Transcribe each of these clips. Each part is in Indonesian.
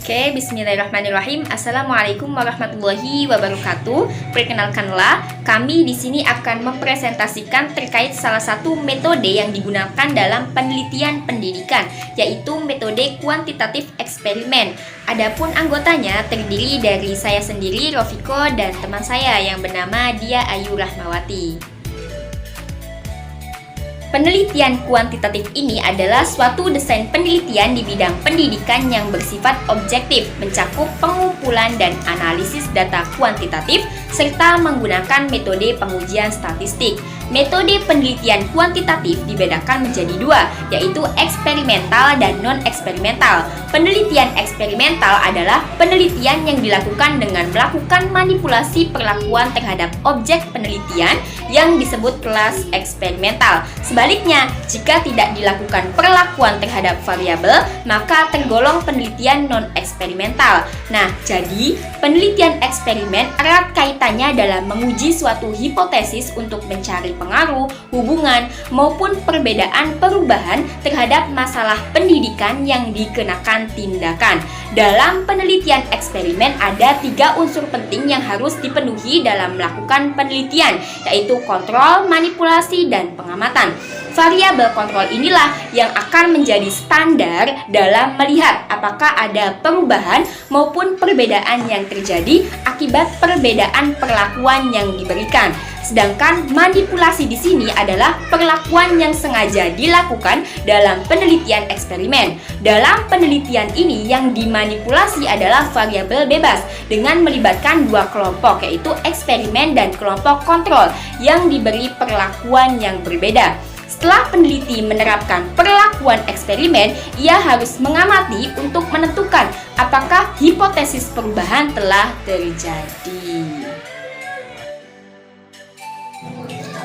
Oke, bismillahirrahmanirrahim. Assalamualaikum warahmatullahi wabarakatuh. Perkenalkanlah, kami di sini akan mempresentasikan terkait salah satu metode yang digunakan dalam penelitian pendidikan, yaitu metode kuantitatif eksperimen. Adapun anggotanya terdiri dari saya sendiri, Rofiko, dan teman saya yang bernama Dia Ayu Rahmawati. Penelitian kuantitatif ini adalah suatu desain penelitian di bidang pendidikan yang bersifat objektif, mencakup pengumpulan dan analisis data kuantitatif, serta menggunakan metode pengujian statistik. Metode penelitian kuantitatif dibedakan menjadi dua, yaitu eksperimental dan non-eksperimental. Penelitian eksperimental adalah penelitian yang dilakukan dengan melakukan manipulasi perlakuan terhadap objek penelitian yang disebut kelas eksperimental. Sebaliknya, jika tidak dilakukan perlakuan terhadap variabel, maka tergolong penelitian non-eksperimental. Nah, jadi penelitian eksperimen erat kaitannya dalam menguji suatu hipotesis untuk mencari pengaruh, hubungan, maupun perbedaan perubahan terhadap masalah pendidikan yang dikenakan tindakan. Dalam penelitian eksperimen ada 3 unsur penting yang harus dipenuhi dalam melakukan penelitian, yaitu kontrol, manipulasi, dan pengamatan. Variabel kontrol inilah yang akan menjadi standar dalam melihat apakah ada perubahan maupun perbedaan yang terjadi akibat perbedaan perlakuan yang diberikan. Sedangkan manipulasi di sini adalah perlakuan yang sengaja dilakukan dalam penelitian eksperimen. Dalam penelitian ini yang dimanipulasi adalah variabel bebas dengan melibatkan 2 kelompok, yaitu eksperimen dan kelompok kontrol yang diberi perlakuan yang berbeda. Setelah peneliti menerapkan perlakuan eksperimen, ia harus mengamati untuk menentukan apakah hipotesis perubahan telah terjadi.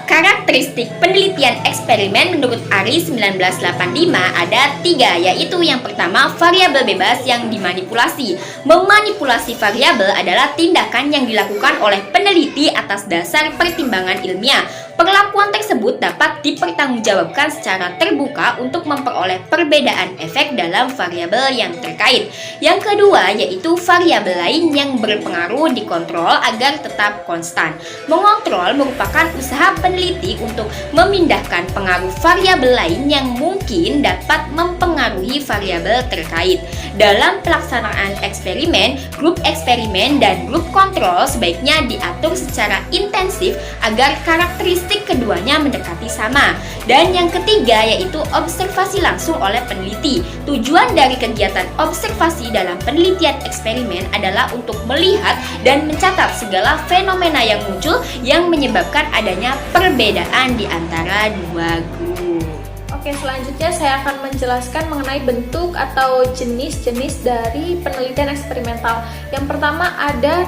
Karakteristik penelitian eksperimen menurut ARI 1985 ada 3, yaitu yang pertama, variabel bebas yang dimanipulasi. Memanipulasi variabel adalah tindakan yang dilakukan oleh peneliti atas dasar pertimbangan ilmiah. Perlakuan tersebut dapat dipertanggungjawabkan secara terbuka untuk memperoleh perbedaan efek dalam variabel yang terkait. Yang kedua, yaitu variabel lain yang berpengaruh dikontrol agar tetap konstan. Mengontrol merupakan usaha peneliti untuk memindahkan pengaruh variabel lain yang mungkin dapat mempengaruhi variabel terkait. Dalam pelaksanaan eksperimen, grup eksperimen dan grup kontrol sebaiknya diatur secara intensif agar karakteristik keduanya mendekati sama. Dan yang ketiga, yaitu observasi langsung oleh peneliti. Tujuan dari kegiatan observasi dalam penelitian eksperimen adalah untuk melihat dan mencatat segala fenomena yang muncul yang menyebabkan adanya perbedaan di antara 2 grup. Oke, selanjutnya saya akan menjelaskan mengenai bentuk atau jenis-jenis dari penelitian eksperimental. Yang pertama ada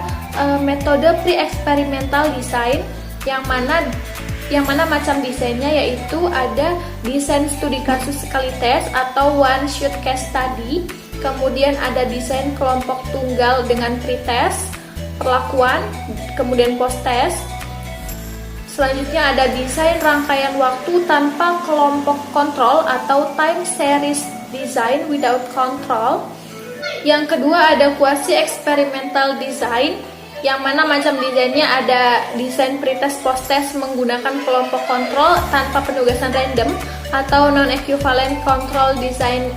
metode pre-experimental design, yang mana macam desainnya yaitu ada desain studi kasus sekali tes atau one shot case study, kemudian ada desain kelompok tunggal dengan pretest, perlakuan, kemudian post test. Selanjutnya ada desain rangkaian waktu tanpa kelompok kontrol atau time series design without control. Yang kedua ada quasi experimental design, yang mana macam desainnya ada desain pretest post test menggunakan kelompok kontrol tanpa penugasan random atau non equivalent control design,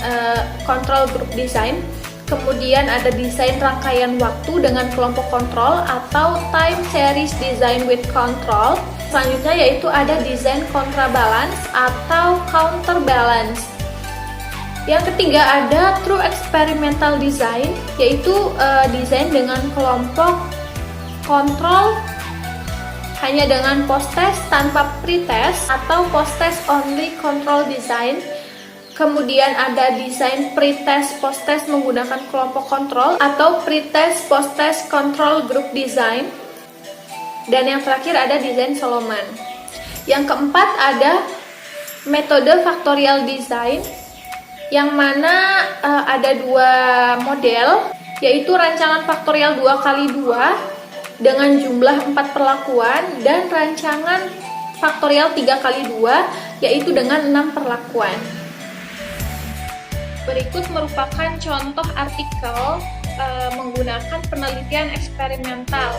control group design. Kemudian ada desain rangkaian waktu dengan kelompok kontrol atau time series design with control. Selanjutnya yaitu ada desain contrabalance atau counterbalance. Yang ketiga ada true experimental design, yaitu desain dengan kelompok kontrol hanya dengan post test tanpa pretest atau post test only control design. Kemudian ada desain pretest post test menggunakan kelompok kontrol atau pretest post test control group design. Dan yang terakhir ada desain Solomon. Yang keempat ada metode factorial design, yang mana ada 2 model, yaitu rancangan faktorial 2x2 dengan jumlah 4 perlakuan dan rancangan faktorial 3x2 yaitu dengan 6 perlakuan. Berikut merupakan contoh artikel menggunakan penelitian eksperimental,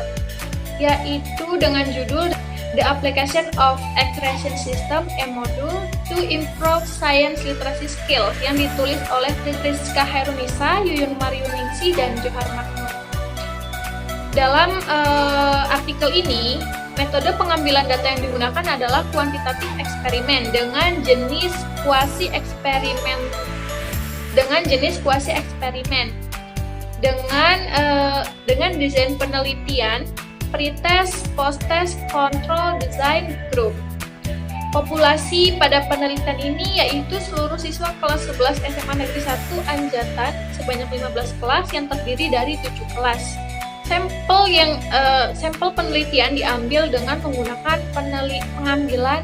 yaitu dengan judul The Application of Accretion System, a Module to Improve Science Literacy Skills, yang ditulis oleh Rizka Herunisa, Yuyun Mariuningsi, dan Johar Mahmud. Dalam artikel ini, metode pengambilan data yang digunakan adalah kuantitatif eksperimen dengan jenis kuasi eksperimen, dengan desain penelitian pre-test, post-test, control, design, group. Populasi pada penelitian ini yaitu seluruh siswa kelas 11 SMA Negeri 1 Anjatan sebanyak 15 kelas yang terdiri dari 7 kelas. Sampel penelitian diambil dengan menggunakan pengambilan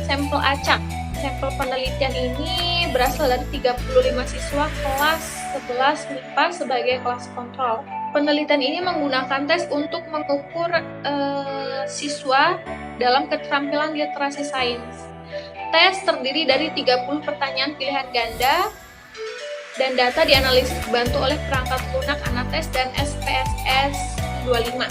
sampel acak. Sampel penelitian ini berasal dari 35 siswa kelas 11 MIPA sebagai kelas kontrol. Penelitian ini menggunakan tes untuk mengukur siswa dalam keterampilan literasi sains. Tes terdiri dari 30 pertanyaan pilihan ganda dan data dianalisis dibantu oleh perangkat lunak Anates dan SPSS 25.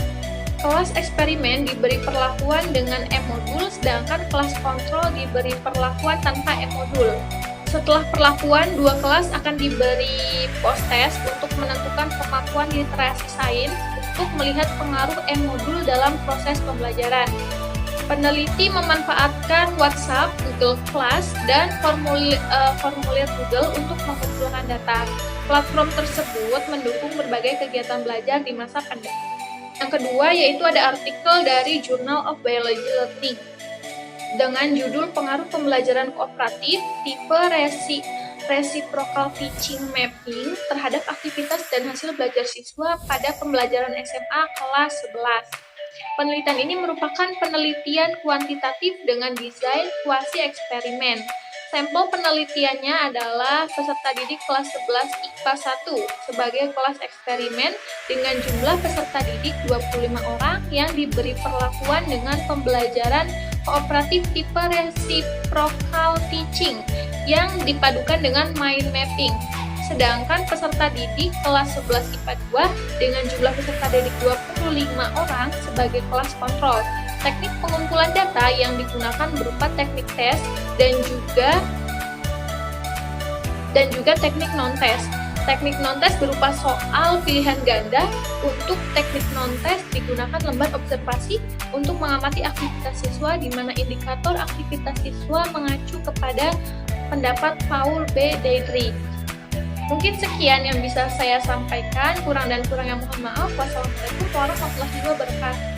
Kelas eksperimen diberi perlakuan dengan E-modul, sedangkan kelas kontrol diberi perlakuan tanpa E-modul. Setelah perlakuan, dua kelas akan diberi post-test untuk menentukan kemampuan literasi sains untuk melihat pengaruh E-modul dalam proses pembelajaran. Peneliti memanfaatkan WhatsApp, Google Class, dan formulir Google untuk mengumpulkan data. Platform tersebut mendukung berbagai kegiatan belajar di masa pandemi. Yang kedua yaitu ada artikel dari Journal of Biology Learning dengan judul Pengaruh Pembelajaran Kooperatif Tipe Reciprocal Teaching Mapping terhadap aktivitas dan hasil belajar siswa pada pembelajaran SMA kelas 11. Penelitian ini merupakan penelitian kuantitatif dengan desain kuasi eksperimen. Sampel penelitiannya adalah peserta didik kelas 11 IPA 1 sebagai kelas eksperimen dengan jumlah peserta didik 25 orang yang diberi perlakuan dengan pembelajaran kooperatif tipe reciprocal teaching yang dipadukan dengan mind mapping. Sedangkan peserta didik kelas 11 IPA 2 dengan jumlah peserta didik 25 orang sebagai kelas kontrol. Teknik pengumpulan data yang digunakan berupa teknik tes dan juga teknik non-tes. Teknik non-tes berupa soal pilihan ganda. Untuk teknik non-tes digunakan lembar observasi untuk mengamati aktivitas siswa di mana indikator aktivitas siswa mengacu kepada pendapat Paul B. Deidre. Mungkin sekian yang bisa saya sampaikan, kurang dan kurangnya mohon maaf. Wassalamualaikum warahmatullahi wabarakatuh.